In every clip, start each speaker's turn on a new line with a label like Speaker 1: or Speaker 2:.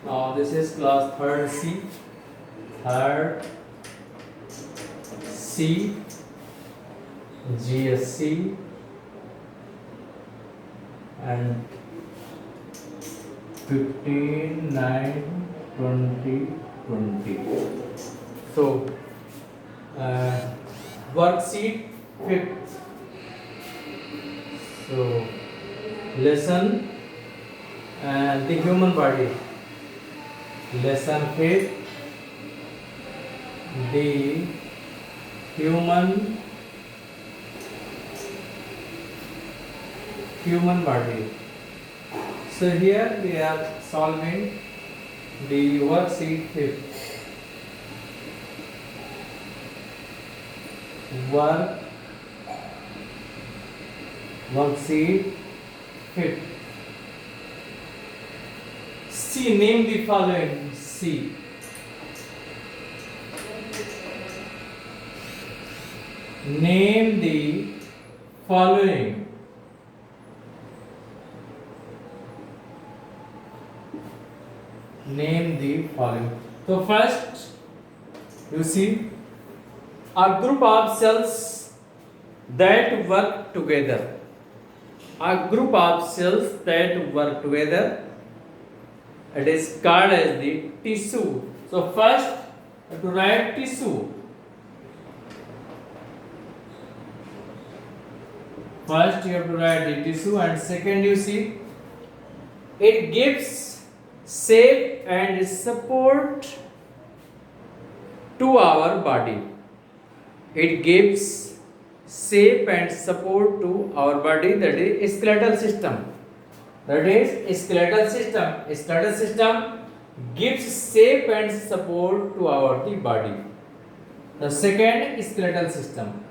Speaker 1: Now this is class third C. Third C, GSC, and 15, 9, 20, 20. So, worksheet 5th. So, lesson and the human body. Lesson 5th, the human body. So here we are solving the worksheet 5th. Worksheet 5th. C, name the following. C. Name the following. Name the following. So first, you see a group of cells that work together. A group of cells that work together. It is called as the tissue. So first, to write tissue. First you have to write the tissue, and second you see it gives shape and support to our body. It gives shape and support to our body, that is skeletal system. That is skeletal system. Skeletal system gives shape and support to our body. The second skeletal system.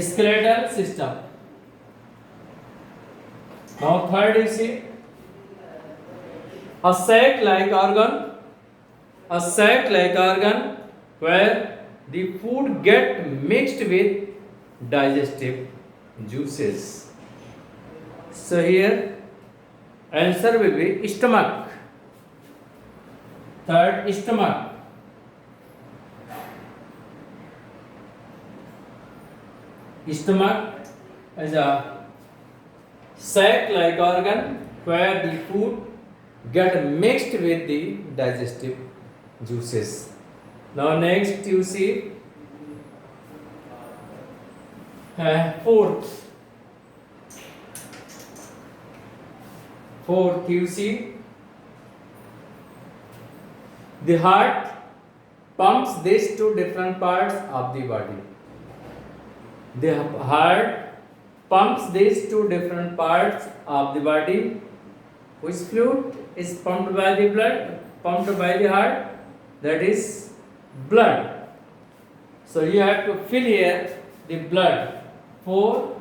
Speaker 1: Skeletal system. Now third you see a sac-like organ. A sac-like organ where the food get mixed with digestive juices. So here answer will be stomach. Third, stomach. Stomach is a sac-like organ where the food get mixed with the digestive juices. Now next you see fourth you see the heart pumps these two different parts of the body. The heart pumps these two different parts of the body. Which fluid is pumped by the blood? Pumped by the heart? That is blood. So you have to fill here the blood. 4.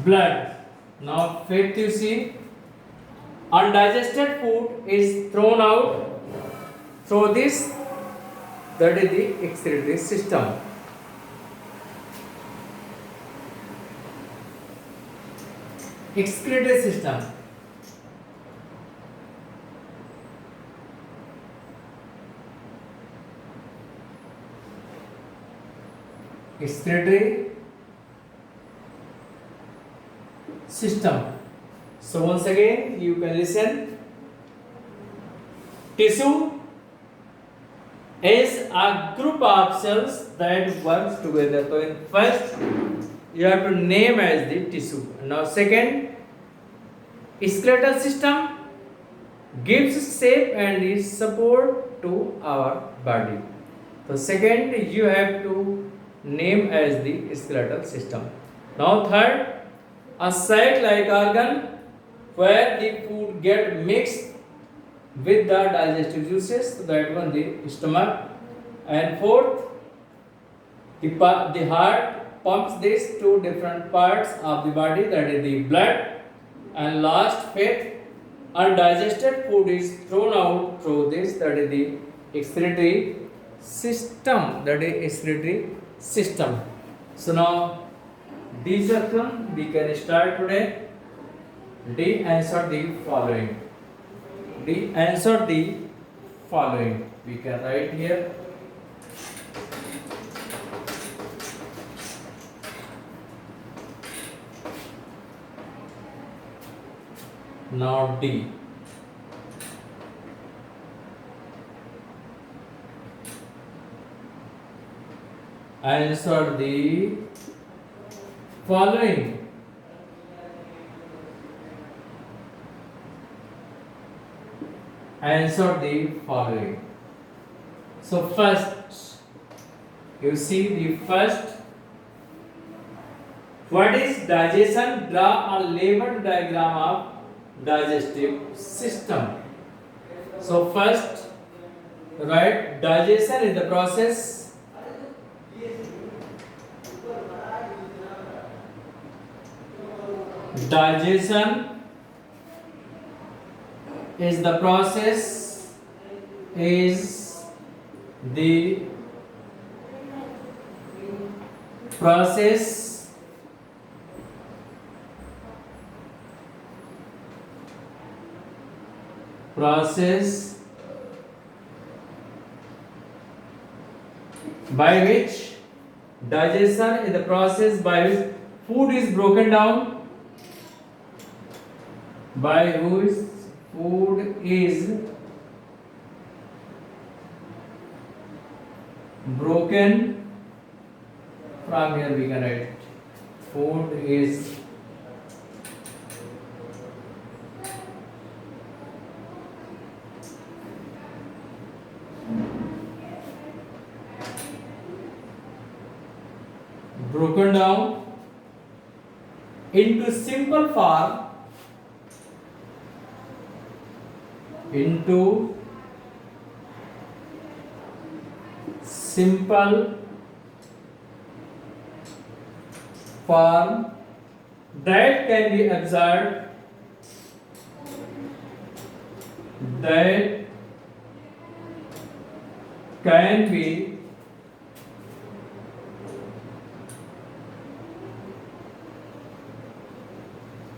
Speaker 1: Blood. Now fifth you see undigested food is thrown out through this, that is the excretory system. Excretory system. Excretory system. So once again you can listen. Tissue is a group of cells that work together. So in first you have to name as the tissue. Now second, skeletal system gives shape and is support to our body. So second you have to name as the skeletal system. Now third, a sac-like organ where the food get mixed with the digestive juices. So that one the stomach. And fourth, the heart pumps these two different parts of the body, that is the blood. And last, fifth, undigested food is thrown out through this, that is the excretory system. That is excretory system. So now D section we can start today. D, answer the following. D, answer the following. We can write here. Now D. Answer the following. Answer the following. So first, you see the first. What is digestion? Draw a labeled diagram of digestive system. So first, write digestion is the process. Digestion is the process, is the process by which digestion is the process by which food is broken down, by which food is broken. From here we can write food is broken down into simple form, into simple form that can be absorbed, that can be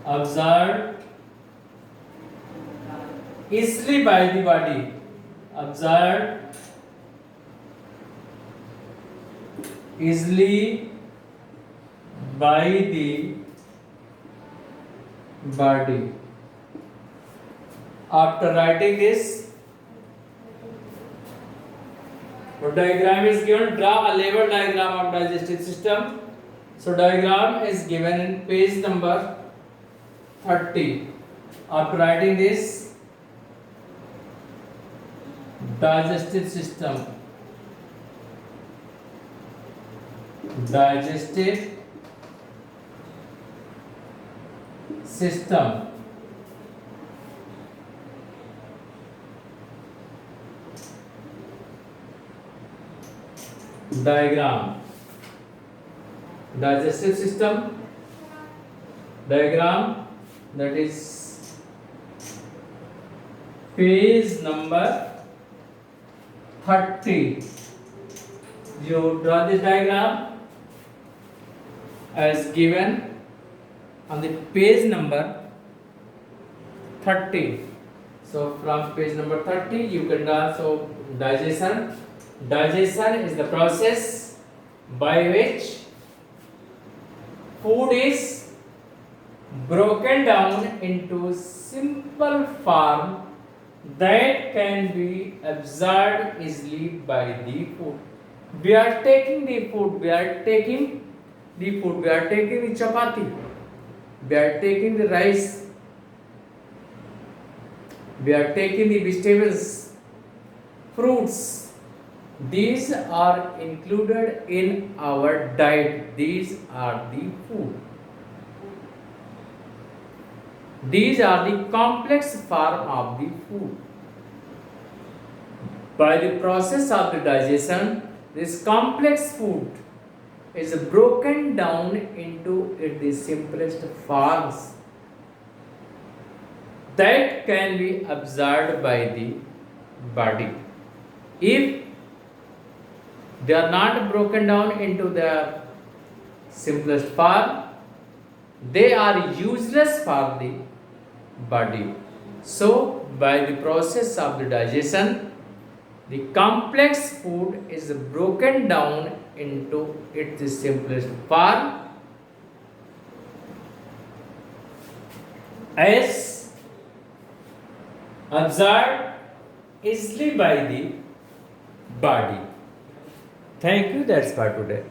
Speaker 1: absorbed easily by the body, absorbed easily by the body. After writing this, the diagram is given. Draw a label diagram of digestive system. So diagram is given in page number 30. After writing this, digestive system, digestive system, diagram, digestive system diagram, that is page number 30. You draw this diagram as given on the page number 30. So from page number 30 you can draw. So digestion. Digestion is the process by which food is broken down into simple form that can be absorbed easily by the food. We are taking the food, we are taking the food, we are taking the chapati, we are taking the rice, we are taking the vegetables, fruits. These are included in our diet. These are the food. These are the complex form of the food. By the process of the digestion, this complex food is broken down into the simplest forms that can be absorbed by the body. If they are not broken down into the simplest form, they are useless for the body. So, by the process of the digestion, the complex food is broken down into its simplest form as absorbed easily by the body. Thank you. That's for today.